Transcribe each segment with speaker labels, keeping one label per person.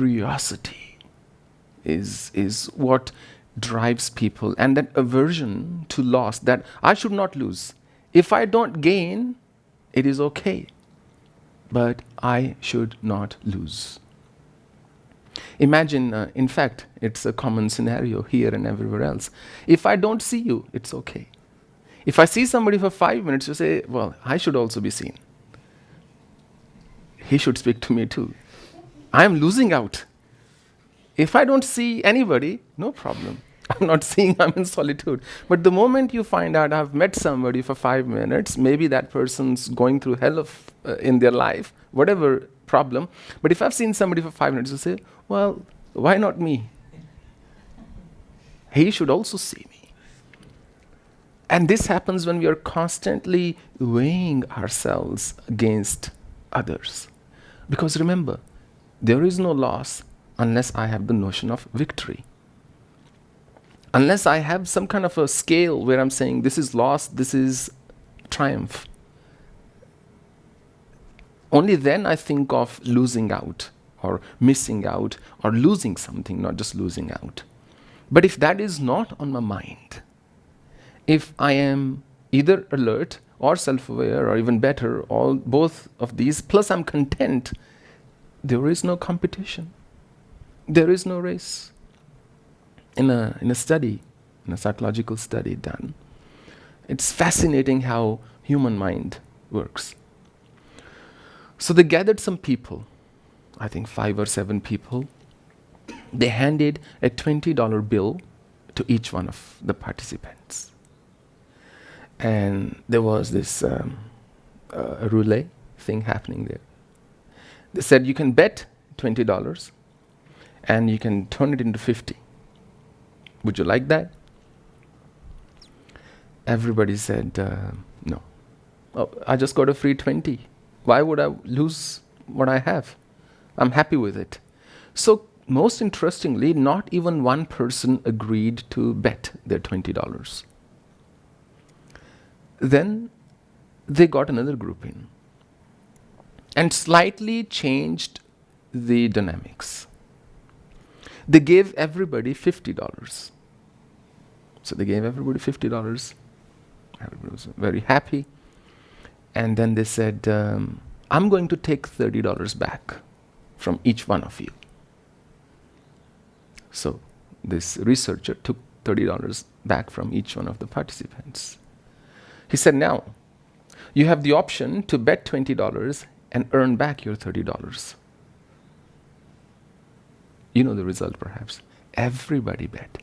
Speaker 1: curiosity is what drives people, and that aversion to loss, that I should not lose. If I don't gain, it is okay, but I should not lose. Imagine, in fact, it's a common scenario here and everywhere else. If I don't see you, it's okay. If I see somebody for 5 minutes, you say, well, I should also be seen. He should speak to me too. I am losing out. If I don't see anybody, no problem. I'm not seeing, I'm in solitude. But the moment you find out I've met somebody for 5 minutes, maybe that person's going through hell in their life, whatever problem. But if I've seen somebody for 5 minutes, you say, well, why not me? He should also see me. And this happens when we are constantly weighing ourselves against others. Because remember, there is no loss unless I have the notion of victory. Unless I have some kind of a scale where I'm saying this is loss, this is triumph. Only then I think of losing out or missing out or losing something, not just losing out. But if that is not on my mind, if I am either alert or self-aware or even better, all both of these, plus I'm content, there is no competition. There is no race. In a study, in a psychological study done, it's fascinating how human mind works. So they gathered some people, I think 5 or 7 people. They handed a $20 bill to each one of the participants. And there was this roulette thing happening there. They said you can bet $20 and you can turn it into 50. Would you like that? Everybody said no. Oh, I just got a free 20. Why would I lose what I have? I'm happy with it. So most interestingly, not even one person agreed to bet their $20. Then they got another group in and slightly changed the dynamics. They gave everybody $50. So they gave everybody $50. Everybody was very happy. And then they said, I'm going to take $30 back from each one of you. So this researcher took $30 back from each one of the participants. He said, now, you have the option to bet $20 and earn back your $30. You know the result perhaps. Everybody bet.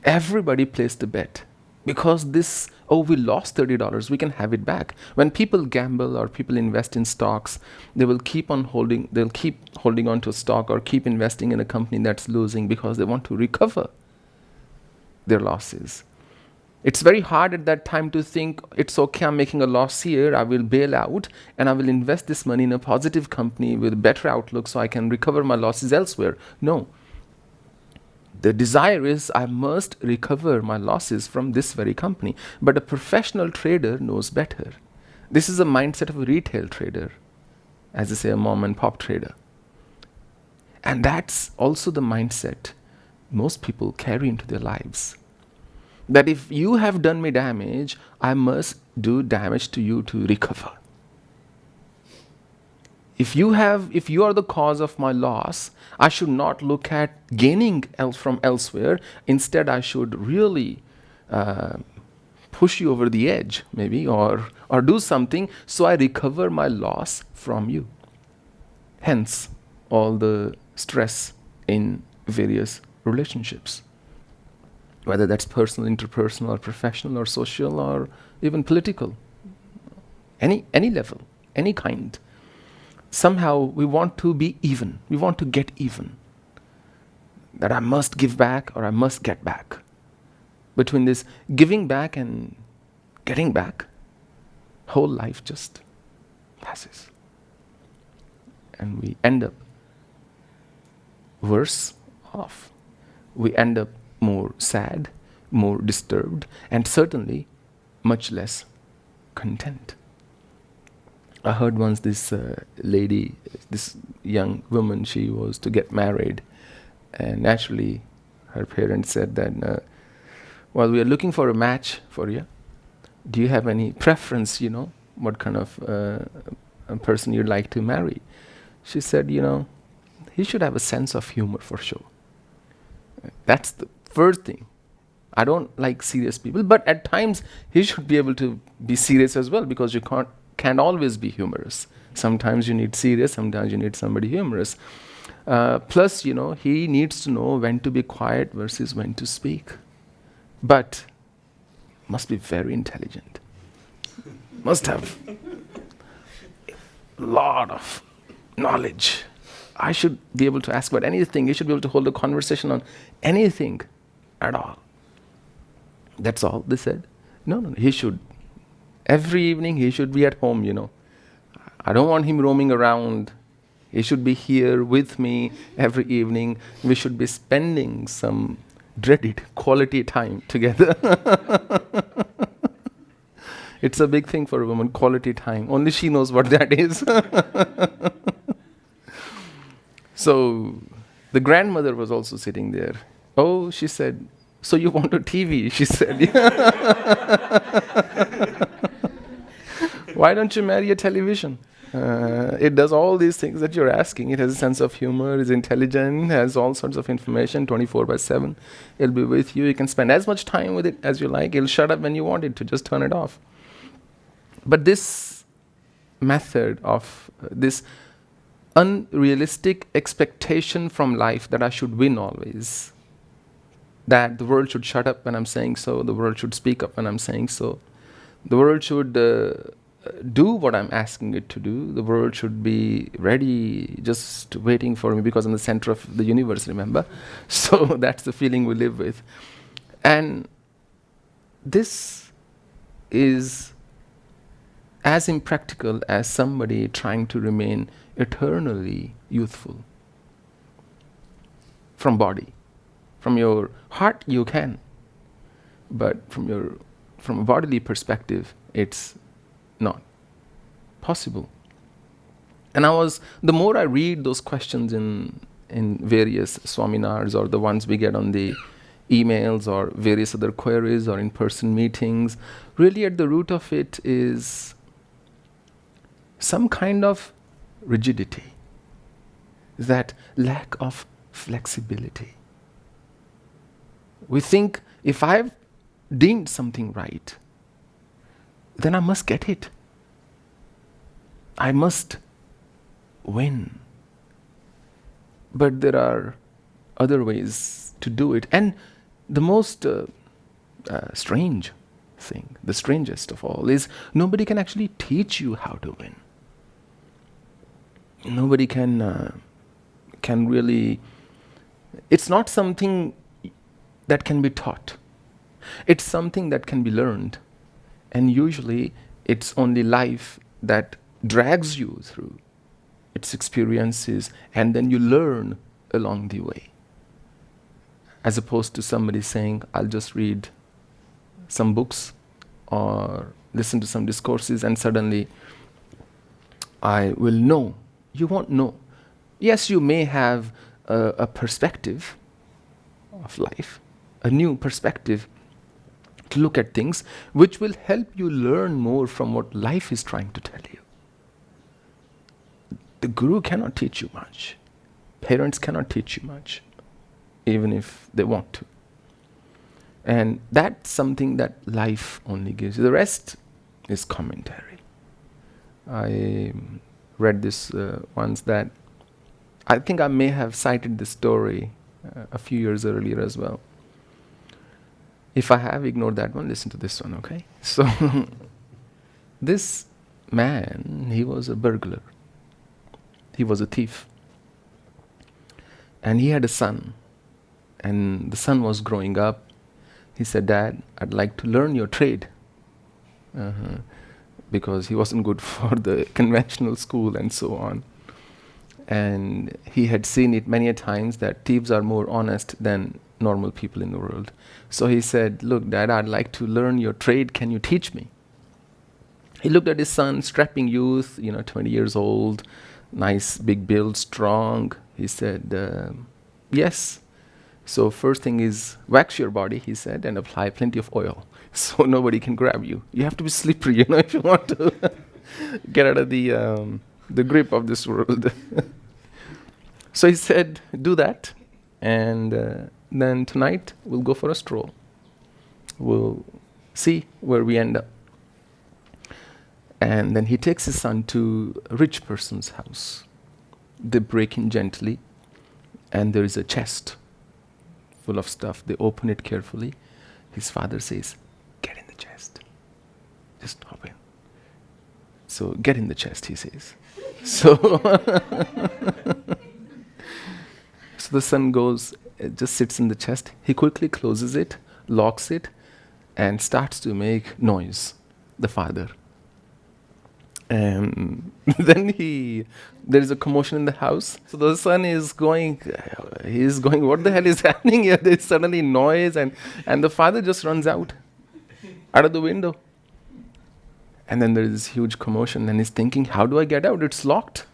Speaker 1: Everybody placed a bet. Because this, we lost $30, we can have it back. When people gamble or people invest in stocks, they will keep holding on to a stock or keep investing in a company that's losing because they want to recover their losses. It's very hard at that time to think, it's okay, I'm making a loss here, I will bail out and I will invest this money in a positive company with a better outlook so I can recover my losses elsewhere. No. The desire is, I must recover my losses from this very company. But a professional trader knows better. This is a mindset of a retail trader, as they say, a mom and pop trader. And that's also the mindset most people carry into their lives. That if you have done me damage, I must do damage to you to recover. If you are the cause of my loss, I should not look at gaining from elsewhere. Instead, I should really push you over the edge, maybe, or do something so I recover my loss from you. Hence, all the stress in various relationships, whether that's personal, interpersonal, or professional, or social, or even political, any level, any kind. Somehow we want to be even. We want to get even. That I must give back or I must get back. Between this giving back and getting back, whole life just passes. And we end up worse off. We end up more sad, more disturbed, and certainly much less content. I heard once this lady, this young woman, she was to get married, and naturally, her parents said that, well, we are looking for a match for you. Do you have any preference, what kind of a person you'd like to marry? She said, he should have a sense of humor for sure. That's the first thing. I don't like serious people, but at times he should be able to be serious as well, because you can't always be humorous. Sometimes you need serious, sometimes you need somebody humorous. Plus, he needs to know when to be quiet versus when to speak. But must be very intelligent. Must have a lot of knowledge. I should be able to ask about anything. He should be able to hold a conversation on anything at all. That's all they said. No. He should. Every evening he should be at home, I don't want him roaming around. He should be here with me every evening. We should be spending some dreaded quality time together. It's a big thing for a woman, quality time. Only she knows what that is. So the grandmother was also sitting there. Oh, she said, so you want a TV? She said, why don't you marry a television? It does all these things that you're asking. It has a sense of humor, is intelligent, has all sorts of information 24/7. It'll be with you. You can spend as much time with it as you like. It'll shut up when you want it to. Just turn it off. But this method of this unrealistic expectation from life that I should win always, that the world should shut up when I'm saying so, the world should speak up when I'm saying so, the world should do what I'm asking it to do, the world should be ready, just waiting for me because I'm the center of the universe, remember? So that's the feeling we live with. And this is as impractical as somebody trying to remain eternally youthful. From body. From your heart you can, but from a bodily perspective it's not possible. And the more I read those questions in various Swaminars, or the ones we get on the emails, or various other queries, or in-person meetings, really at the root of it is some kind of rigidity, that lack of flexibility. We think if I've deemed something right, then I must get it. I must win. But there are other ways to do it. And the most strange thing, the strangest of all, is nobody can actually teach you how to win. Nobody can really. It's not something that can be taught. It's something that can be learned. And usually it's only life that drags you through its experiences, and then you learn along the way. As opposed to somebody saying, I'll just read some books or listen to some discourses and suddenly I will know. You won't know. Yes, you may have a perspective of life, a new perspective to look at things, which will help you learn more from what life is trying to tell you. The guru cannot teach you much. Parents cannot teach you much, even if they want to. And that's something that life only gives you. The rest is commentary. I read this once, that I think I may have cited this story a few years earlier as well. If I have, ignored that one, listen to this one, okay? So, this man, he was a burglar. He was a thief. And he had a son. And the son was growing up. He said, Dad, I'd like to learn your trade. Because he wasn't good for the conventional school and so on. And he had seen it many a times that thieves are more honest than normal people in the world. So he said, look, Dad, I'd like to learn your trade. Can you teach me? He looked at his son, strapping youth, 20 years old, nice big build, strong. He said, yes. So first thing is wax your body, he said, and apply plenty of oil so nobody can grab you. You have to be slippery, if you want to get out of the grip of this world. So he said, do that, and then tonight we'll go for a stroll. We'll see where we end up. And then he takes his son to a rich person's house. They break in gently, and there is a chest full of stuff. They open it carefully. His father says, get in the chest. Just hop in. So, get in the chest, he says. So, so the son goes, just sits in the chest. He quickly closes it, locks it, and starts to make noise, the father. And then there is a commotion in the house. So the son is going, what the hell is happening here? There's suddenly noise, and the father just runs out of the window. And then there is this huge commotion, and he's thinking, how do I get out? It's locked.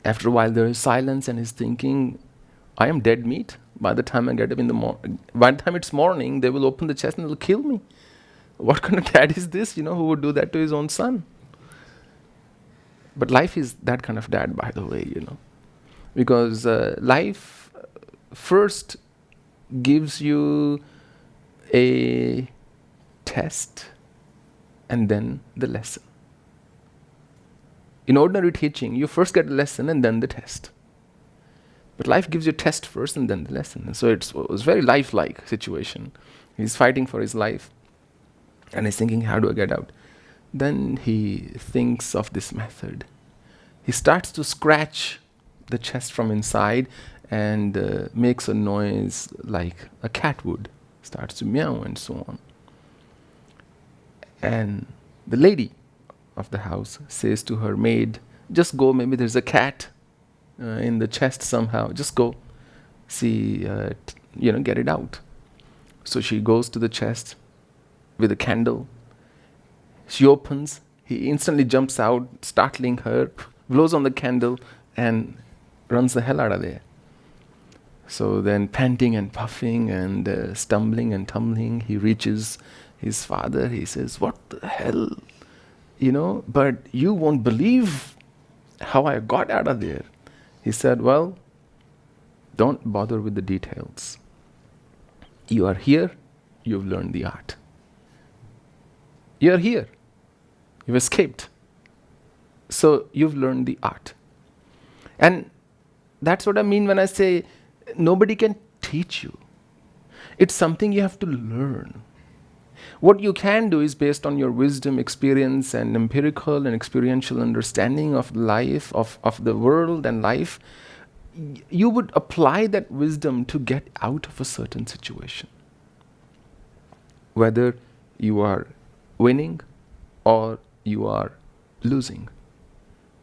Speaker 1: After a while, there is silence, and he's thinking, I am dead meat. By the time I get up in the morning, by the time it's morning, they will open the chest and they'll kill me. What kind of dad is this, who would do that to his own son? But life is that kind of dad, by the way, because life first gives you a test and then the lesson. In ordinary teaching, you first get the lesson and then the test. But life gives you a test first and then the lesson. And so it was a very lifelike situation. He's fighting for his life and he's thinking, how do I get out? Then he thinks of this method. He starts to scratch the chest from inside and makes a noise like a cat would. Starts to meow and so on. And the lady of the house says to her maid, just go, maybe there's a cat in the chest somehow. Just go, see, get it out. So she goes to the chest with a candle. She opens. He instantly jumps out, startling her, blows on the candle, and runs the hell out of there. So then, panting and puffing and stumbling and tumbling, he reaches his father. He says, what the hell? But you won't believe how I got out of there. He said, well, don't bother with the details. You are here, you've learned the art. You're here, you've escaped. So you've learned the art. And that's what I mean when I say nobody can teach you. It's something you have to learn. What you can do is based on your wisdom, experience, and empirical and experiential understanding of life, of the world and life, you would apply that wisdom to get out of a certain situation. Whether you are winning or you are losing,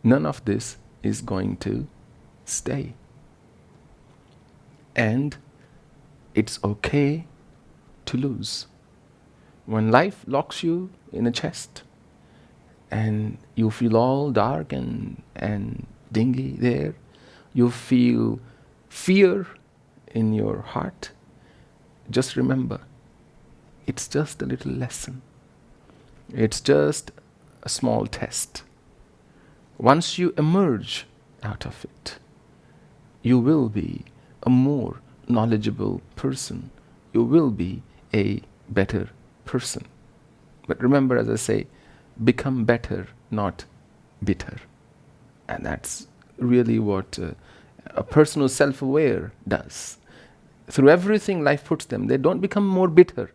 Speaker 1: none of this is going to stay. And it's okay to lose. When life locks you in a chest and you feel all dark and dingy there, you feel fear in your heart, just remember, it's just a little lesson. It's just a small test. Once you emerge out of it, you will be a more knowledgeable person. You will be a better person. But remember, as I say, become better, not bitter. And that's really what a person who's self-aware does. Through everything life puts them, they don't become more bitter,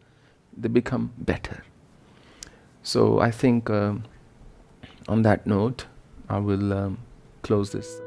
Speaker 1: they become better. So I think on that note, I will close this.